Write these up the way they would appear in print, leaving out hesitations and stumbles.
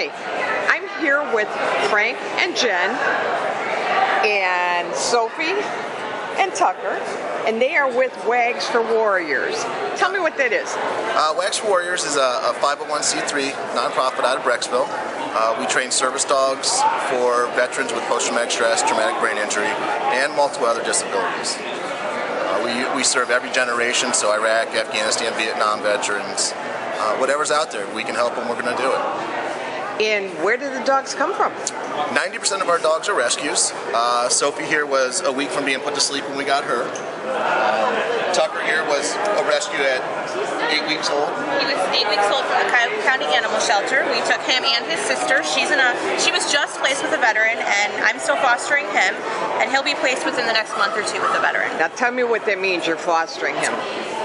Okay, I'm here with Frank and Jen and Sophie and Tucker, and they are with Wags for Warriors. Tell me what that is. Wags for Warriors is a 501c3 nonprofit out of Brecksville. We train service dogs for veterans with post-traumatic stress, traumatic brain injury, and multiple other disabilities. We serve every generation, so Iraq, Afghanistan, Vietnam veterans. Whatever's out there, we can help them, we're going to do it. And where do the dogs come from? 90% of our dogs are rescues. Sophie here was a week from being put to sleep when we got her. Tucker here was a rescue at 8 weeks old. He was 8 weeks old from the Cuyahoga County Animal Shelter. We took him and his sister. She was just placed with a veteran, and I'm still fostering him, and he'll be placed within the next month or two with the veteran. Now tell me what that means, you're fostering him.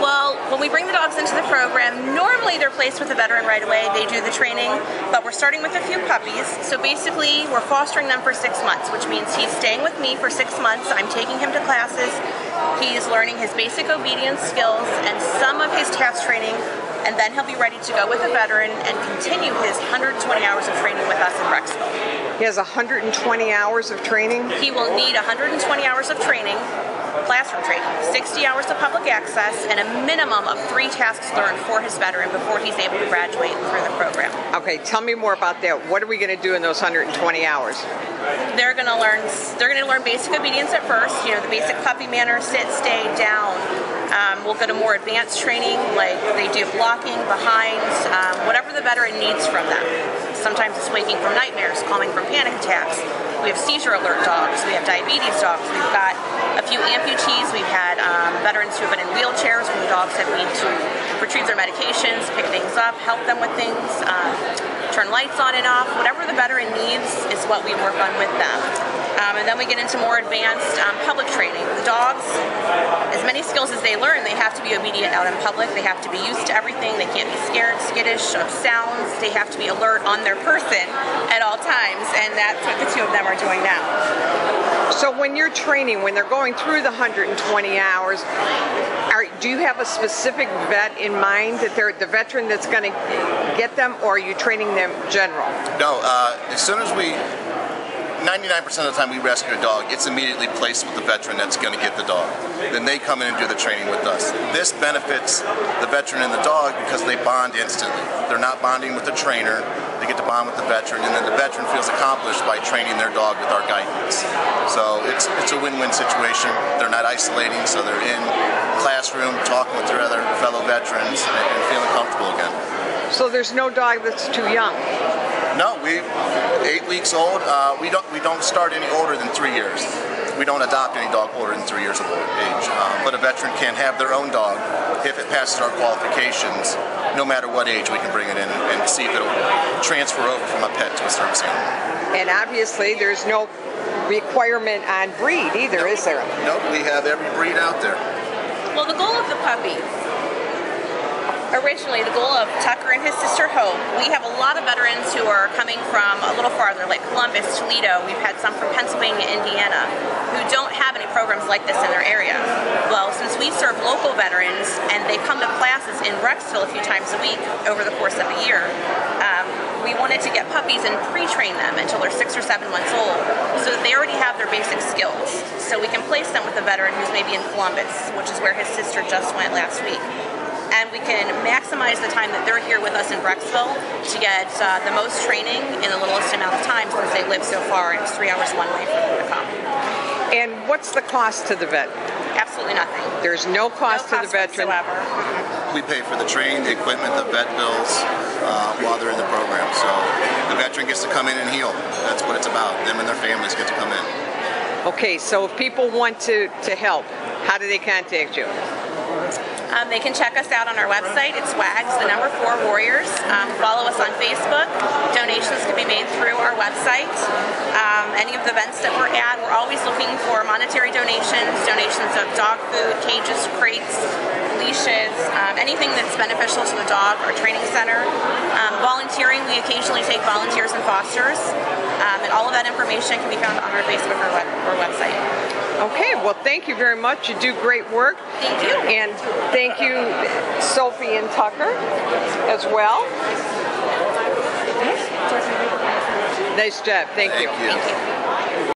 Well, when we bring the dogs into the program, normally they're placed with a veteran right away. They do the training, but we're starting with a few puppies. So basically, we're fostering them for 6 months, which means he's staying with me for 6 months. I'm taking him to classes. He's learning his basic obedience skills and some of his task training, and then he'll be ready to go with a veteran and continue his 120 hours of training with us in Brecksville. He has 120 hours of training? He will need 120 hours of training, classroom training, 60 hours of public access, and a minimum of 3 tasks learned for his veteran before he's able to graduate through the program. Okay, tell me more about that. What are we going to do in those 120 hours? They're going to learn basic obedience at first, the basic puppy manners, sit, stay, down. We'll go to more advanced training, like they do blocking, behinds, whatever the veteran needs from them. Sometimes it's waking from nightmares, calming from panic attacks. We have seizure alert dogs. We have diabetes dogs. We've got a few amputees. We've had veterans who have been in wheelchairs when the dogs have need to retrieve their medications, pick things up, help them with things, turn lights on and off. Whatever the veteran needs is what we work on with them. And then we get into more advanced public training. The dogs, as many skills as they learn, they have to be obedient out in public. They have to be used to everything. They can't be scared, skittish of sounds. They have to be alert on their person at all times, and that's what the 2 of them are doing now. So when you're training, when they're going through the 120 hours, do you have a specific vet in mind, that they're the veteran that's going to get them, or are you training them general? No, as soon as 99% of the time we rescue a dog, it's immediately placed with the veteran that's going to get the dog. Then they come in and do the training with us. This benefits the veteran and the dog because they bond instantly. They're not bonding with the trainer. They get to bond with the veteran, and then the veteran feels accomplished by training their dog with our guidance. So it's a win-win situation. They're not isolating, so they're in classroom talking with their other fellow veterans and feeling comfortable again. So there's no dog that's too young? No, 8 weeks old. We don't start any older than 3 years. We don't adopt any dog older than 3 years of age. But a veteran can have their own dog if it passes our qualifications. No matter what age, we can bring it in and see if it'll transfer over from a pet to a service animal. And obviously, there's no requirement on breed either, is there? No, we have every breed out there. Well, the goal of the puppy. Originally, the goal of Tucker and his sister Hope, we have a lot of veterans who are coming from a little farther, like Columbus, Toledo. We've had some from Pennsylvania, Indiana, who don't have any programs like this in their area. Well, since we serve local veterans and they come to classes in Brecksville a few times a week over the course of a year, we wanted to get puppies and pre-train them until they're 6 or 7 months old, so that they already have their basic skills. So we can place them with a veteran who's maybe in Columbus, which is where his sister just went last week. And we can maximize the time that they're here with us in Brecksville to get the most training in the littlest amount of time, since they live so far. It's 3 hours one way for them to come. And what's the cost to the vet? Absolutely nothing. There's no cost to the veteran? Whatsoever. We pay for the training, the equipment, the vet bills while they're in the program. So the veteran gets to come in and heal. That's what it's about. Them and their families get to come in. Okay, so if people want to help, how do they contact you? They can check us out on our website. It's WAGS, the number 4 Warriors. Follow us on Facebook. Donations can be made through our website. Any of the events that we're at, we're always looking for monetary donations of dog food, cages, crates, leashes, anything that's beneficial to the dog or training center. Volunteering, we occasionally take volunteers and fosters. And all of that information can be found on our Facebook or website. Okay, well, thank you very much. You do great work. Thank you. And thank you, Sophie and Tucker, as well. Nice job. Thank you. Thank you.